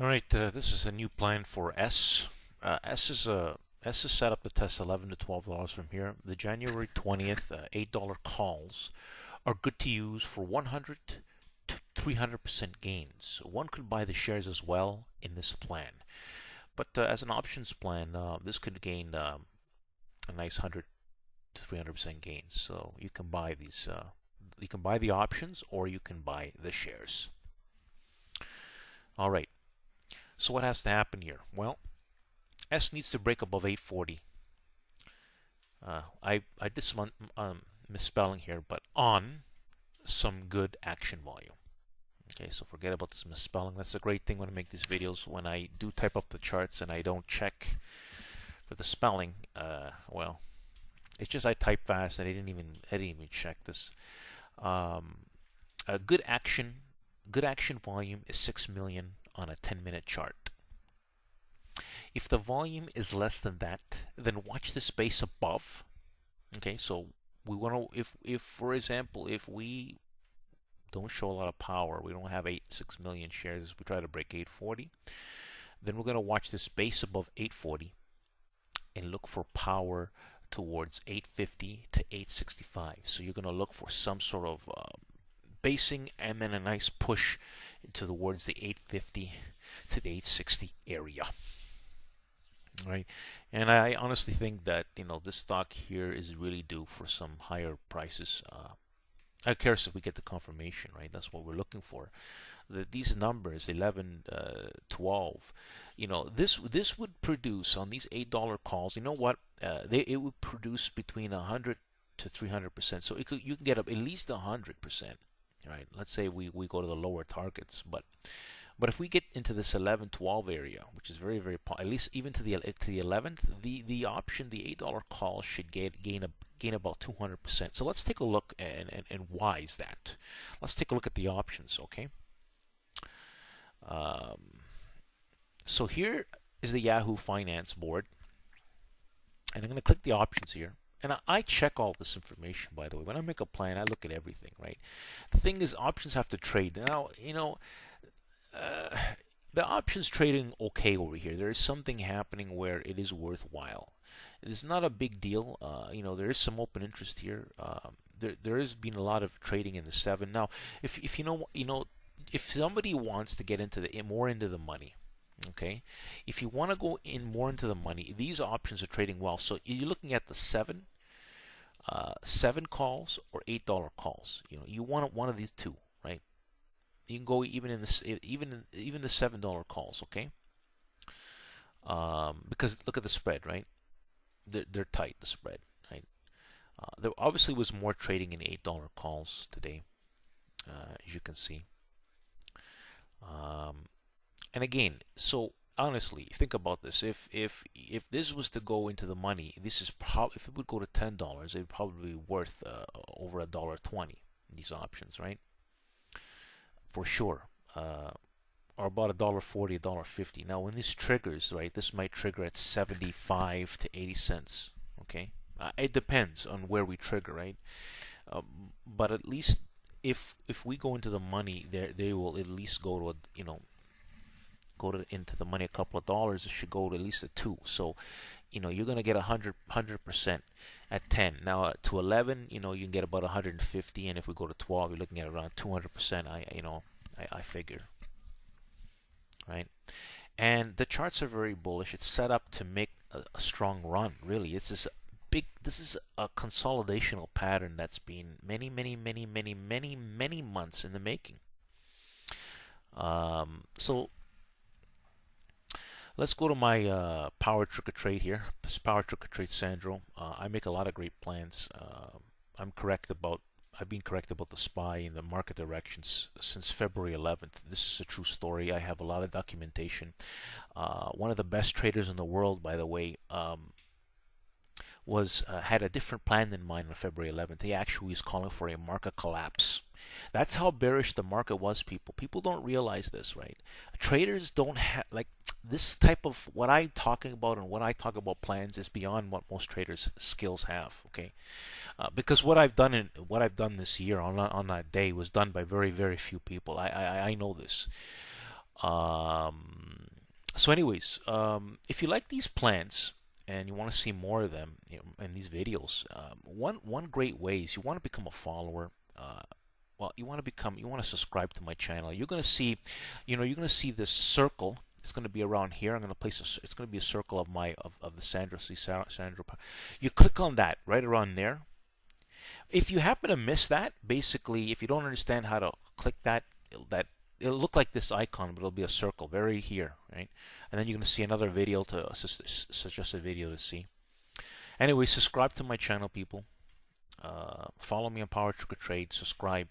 All right, this is a new plan for S. S is set up to test 11 to $12 from here. The January 20th $8 calls are good to use for 100 to 300% gains. One could buy the shares as well in this plan, but as an options plan, this could gain a nice 100 to 300% gains. So you can buy these. You can buy the options or you can buy the shares. All right. So what has to happen here? Well, S needs to break above 840. I did some misspelling here, but on some good action volume. Okay, so forget about this misspelling. That's a great thing when I make these videos. When I do type up the charts and I don't check for the spelling, well, it's just I type fast and I didn't even check this. A good action volume is 6 million on a 10-minute chart. If the volume is less than that, then watch the space above. Okay, so we want to, if for example, if we don't show a lot of power, we don't have 6 million shares, we try to break 840, then we're going to watch the space above 840 and look for power towards 850 to 865. So you're going to look for some sort of basing and then a nice push towards the 850 to the 860 area. Right, and I honestly think that this stock here is really due for some higher prices. I care if we get the confirmation, right? That's what we're looking for. These numbers 11, 12, this would produce on these $8 calls. You know what? It would produce between 100 to 300%. So you can get up at least 100%. Right? Let's say we go to the lower targets, but if we get into this 11, 12 area, which is very, very, at least even to the 11th, the option, the $8 call should gain about 200%. So let's take a look and why is that? Let's take a look at the options, okay? So here is the Yahoo Finance board, and I'm going to click the options here. And I check all this information, by the way. When I make a plan, I look at everything, right? The thing is, options have to trade. Now, the options trading okay over here. There is something happening where it is worthwhile. It is not a big deal. There is some open interest here. There has been a lot of trading in the 7. Now, if if somebody wants to get into more into the money, okay, if you want to go in more into the money, these options are trading well. So you're looking at the 7 calls or $8 calls. You want one of these two, right? You can go even in this, even the $7 calls, okay? Because look at the spread, right? They're tight, the spread, right? There obviously was more trading in $8 calls today, as you can see. And again, so honestly, think about this. If this was to go into the money, this is if it would go to $10, it would probably be worth over $1.20. These options, right? For sure, or about $1.40, $1.50. Now, when this triggers, right, this might trigger at 75 to 80 cents. Okay, it depends on where we trigger, right? But at least if we go into the money, they will at least go to into the money a couple of dollars. It should go to at least a 2. So you're going to get 100% at 10. Now to 11, you can get about 150, and if we go to 12, you're looking at around 200%. I figure, right? And the charts are very bullish. It's set up to make a strong run. Really, this is a consolidational pattern that's been many months in the making. So let's go to my Power Trick or Trade here. This Power Trick or Trade Sandro. I make a lot of great plans. I've been correct about the SPY and the market directions since February 11th. This is a true story. I have a lot of documentation. One of the best traders in the world, by the way, had a different plan than mine on February 11th. He actually was calling for a market collapse. That's how bearish the market was, people. People don't realize this, right? Traders don't have, like, this type of what I'm talking about, and what I talk about plans is beyond what most traders' skills have, okay? Because what I've done this year on that day was done by very, very few people. I know this. So anyways, if you like these plans and you want to see more of them, in these videos, one great way is you want to become a follower. Well, you want to subscribe to my channel. You're going to see, you're going to see this circle. It's going to be around here. I'm going to place it's going to be a circle of the Sandro. See Sandro. You click on that right around there. If you happen to miss that, basically, if you don't understand how to click it'll look like this icon, but it'll be a circle, very here, right? And then you're going to see another video to suggest a video to see. Anyway, subscribe to my channel, people. Follow me on Power Trick or Trade. Subscribe.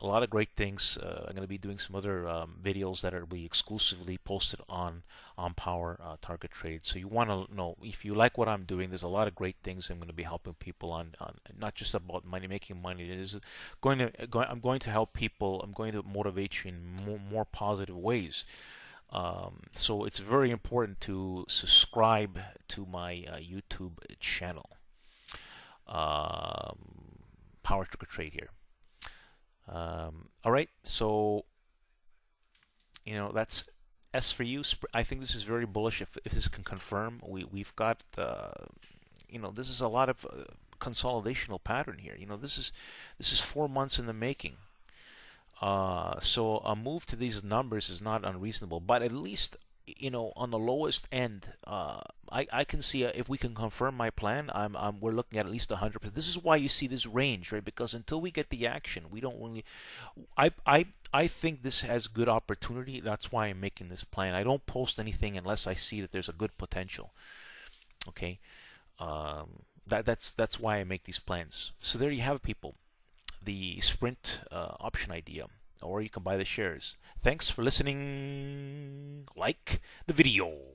A lot of great things. I'm going to be doing some other videos that will be exclusively posted on Power Target Trade. So you want to know, if you like what I'm doing, there's a lot of great things I'm going to be helping people on not just about making money. It is I'm going to help people. I'm going to motivate you in more positive ways. So it's very important to subscribe to my YouTube channel. Power Trick or Trade here. All right, so that's S for you. I think this is very bullish. If this can confirm, we've got this is a lot of consolidational pattern here. This is 4 months in the making. So a move to these numbers is not unreasonable, but at least on the lowest end, I can see if we can confirm my plan, we're looking at least 100%. This is why you see this range, right? Because until we get the action, we don't really. I think this has good opportunity. That's why I'm making this plan. I don't post anything unless I see that there's a good potential. Okay, that's why I make these plans. So there you have it, people. The sprint option idea. Or you can buy the shares. Thanks for listening. Like the video.